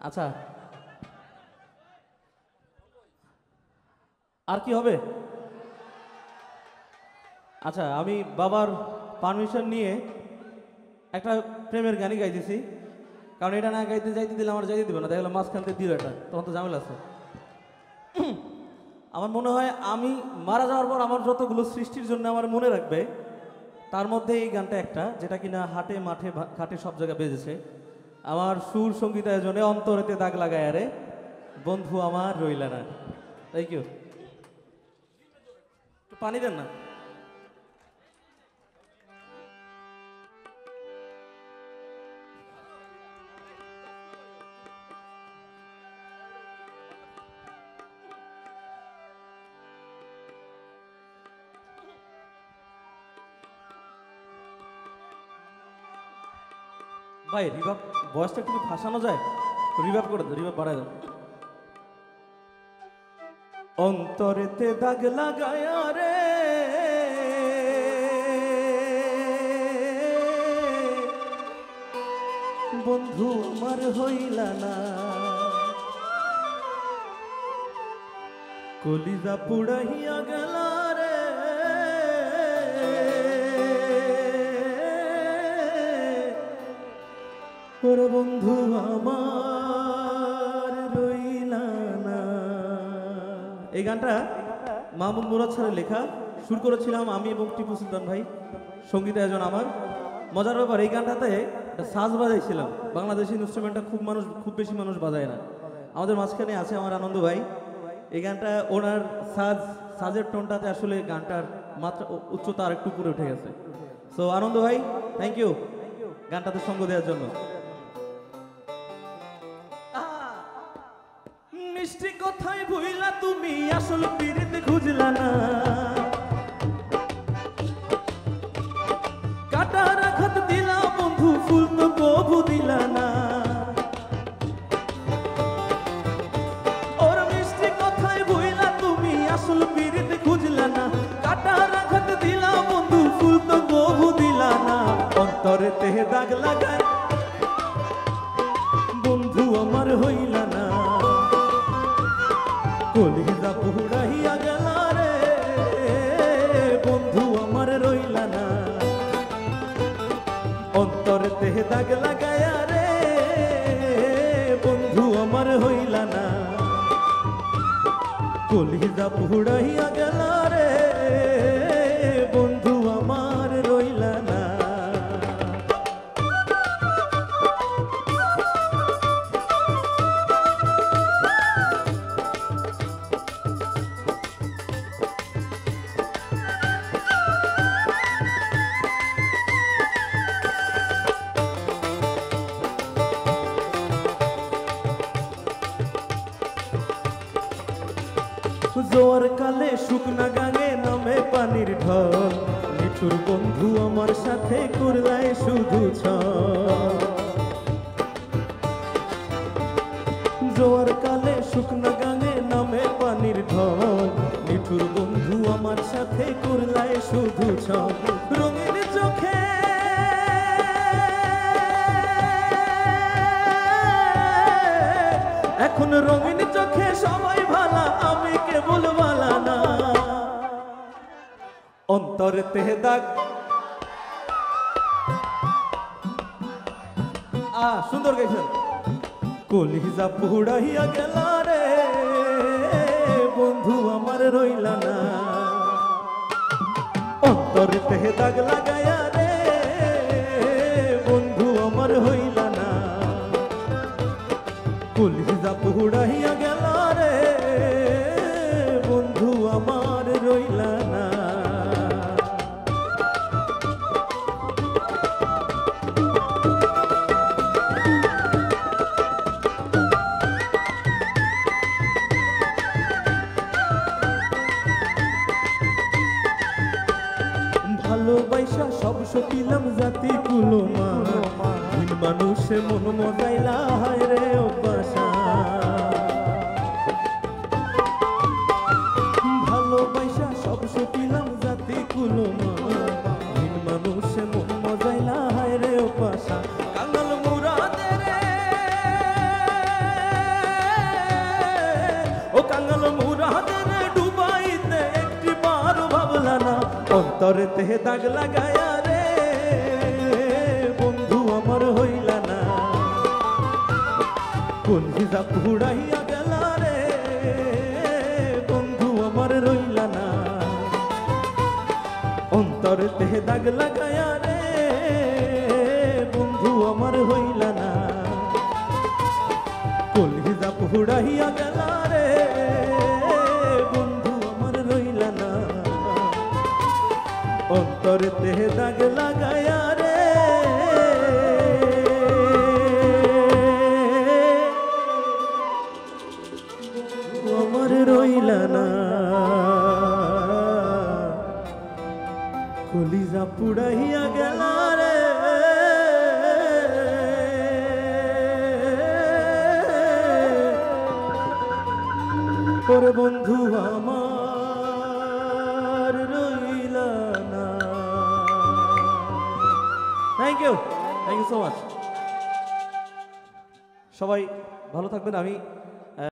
আচ্ছা, আর কি হবে? আচ্ছা, আমি বাবার পারমিশন নিয়ে একটা প্রেমের গানই গাইতেছি, কারণ এটা না গাইতে যাইতে দিলে আমার যাইতে দিবে না, দেখা গেলো মাঝখান থেকে দিল এটা, তখন তো ঝামেলা আছে। আমার মনে হয় আমি মারা যাওয়ার পর আমার যতগুলো সৃষ্টির জন্য আমার মনে রাখবে, তার মধ্যে এই গানটা একটা, যেটা কিনা হাটে মাঠে ঘাটে সব জায়গায় বেজেছে। আমার সুর সঙ্গীত আয়োজনে অন্তরেতে দাগ লাগায় আরে বন্ধু আমার রইলা না। Thank you. একটু পানি দেন না। ভাই রিভাব ভয়েসটা একটু ফাঁসানো যায়, রিভাব করে দাও, রিভাব বাড়ায় দাও। অন্তরেতে দাগ লাগায় রে বন্ধু আমার হইলা না, কলিজা পুড়াইয়া গেল রে ওর বন্ধু আমার রইলা না। এই গানটা মাহমুদ মুরাদ স্যারের লেখা, সুর করেছিলাম আমি এবং টিপু সুলতান ভাই, সঙ্গীত আয়োজন আমার। মজার ব্যাপার, এই গানটাতে একটা সাজ বাজাইছিলাম। বাংলাদেশি ইনস্ট্রুমেন্টটা খুব বেশি মানুষ বাজায় না। আমাদের মাঝখানে আছে আমার আনন্দ ভাই। এই গানটা ওনার সাজের টোনটাতে আসলে গানটার মাত্রা উচ্চতা আর একটু উপরে উঠে গেছে। সো আনন্দ ভাই, থ্যাংক ইউ গানটাতে সঙ্গ দেওয়ার জন্য। মিষ্টি কথায় ভুইলা তুমি আসল পিরিতে খুঁজলা না, কাটার আঘাত দিলা বন্ধু ফুল তো কবু দিলা না। ওর মিষ্টি কথায় ভুইলা তুমি আসল পিরিতে খুঁজলা না, কাটার আঘাত দিলা বন্ধু ফুল তো কবু দিলা না। অন্তরেতে দাগ লাগায় বন্ধু আমার হইলা না, কলিজা পুড়াইয়া গেল রে বন্ধু আমার রইলা না। অন্তরেতে দাগ লাগায়া রে বন্ধু আমার হইলা না, কলিজা পুড়াইয়া গেল রে বন্ধু আমার রইলা না। জোয়ার কালে শুকনা গাঙে নামে পানির ঢল, নিঠুর বন্ধু আমার সাথে করলাই শুধু ছল। জোয়ার কালে শুকনা গাঙে নামে পানির ঢল, নিঠুর বন্ধু আমার সাথে করলাই শুধু ছল। রঙিন চোখে এখন রঙিন চোখে সবাই ভালা, আমি কেবল ভালা না। অন্তরেতে দাগ সুন্দর গাইছেন। কলিজা পুড়াইয়া গেল রে বন্ধু আমার রইলা না, অন্তরেতে দাগ লাগায়া রে বন্ধু আমার হইলা না, কলিজা পুড়াইয়া গেল রে বন্ধু আমার রইলা না। ভালোবাসা সব সপিলাম জাতি কুলমা, মানুষে মন মজাইলা হায় রে অভ্যাসা। ভালোবাসা সব সপিলাম জাতি কুলমা, মানুষে মন মজাইলা হায় রে অভ্যাসা। কাঙ্গাল মুরাদে রে অন্তরেতে দাগ লাগায়া রে বন্ধু আমার হইলা না কলিজা পুড়াইয়া গেলা রে বন্ধু আমার রইলা না অন্তরেতে দাগ লাগায়া রে বন্ধু আমার হইলা না কলিজা পুড়াইয়া গেলা রে বন্ধু আমার রইলা না অন্তরেতে দাগ লাগায়া রে আমার রইলা না কলিজা পুড়াইয়া গেলা রে ওরে বন্ধু আমার রইলা না। Thank you so much. সবাই ভালো থাকবেন। আমি